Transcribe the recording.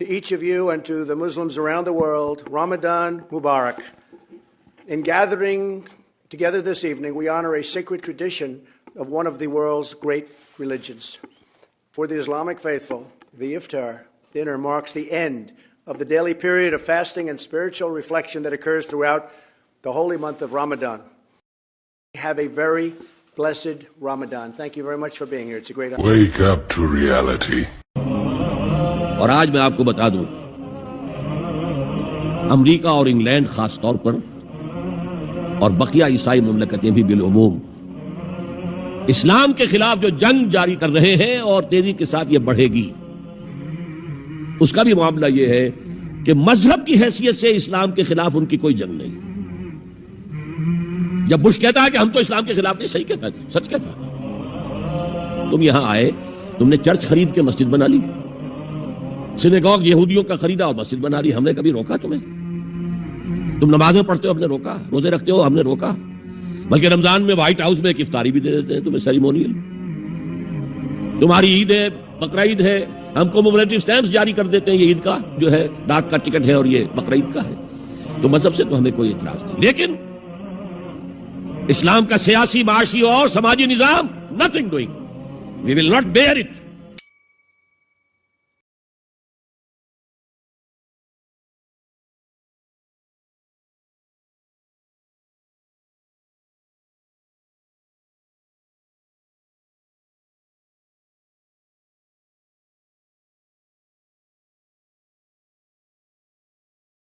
To each of you and to the Muslims around the world, Ramadan Mubarak. In gathering together this evening, we honor a sacred tradition of one of the world's great religions. For the Islamic faithful, the iftar dinner marks the end of the daily period of fasting and spiritual reflection that occurs throughout the holy month of Ramadan. Have a very blessed Ramadan. Thank you very much for being here. It's a great honor. Wake up to reality. और आज मैं आपको बता दूं, America और England खास तौर पर और बकिया ईसाई मुमलकतें भी बिलउमूम इस्लाम के खिलाफ जो जंग जारी कर रहे हैं और तेजी के साथ ये बढ़ेगी, उसका भी मामला ये है कि मजहब की हैसियत से इस्लाम के खिलाफ उनकी कोई जंग नहीं। जब बुश कहता है कि हम तो इस्लाम के खिलाफ नहीं, सही कहता है, सच कहता है। तुम यहां आए, तुमने चर्च खरीद के मस्जिद बना ली, सिनेगॉग यहूदियों का खरीदा और मस्जिद बना ली। हमने कभी रोका तुम्हें? तुम नमाजें पढ़ते हो, हमने रोका? रोजे रखते हो, हमने रोका? बल्कि रमजान में व्हाइट हाउस में एक इफ्तारी भी दे देते हैं तुम्हें, सेरिमोनियल। तुम्हारी ईद है, बकरा ईद है, हम कॉमेमोरेटिव स्टैम्प्स जारी कर देते हैं, ये ईद का जो है डाक का टिकट है और ये बकरा ईद का है। तो मजहब से तो हमें कोई इतराज नहीं, लेकिन इस्लाम का सियासी, माशी और समाजी निजाम, nothing doing. We will not bear it.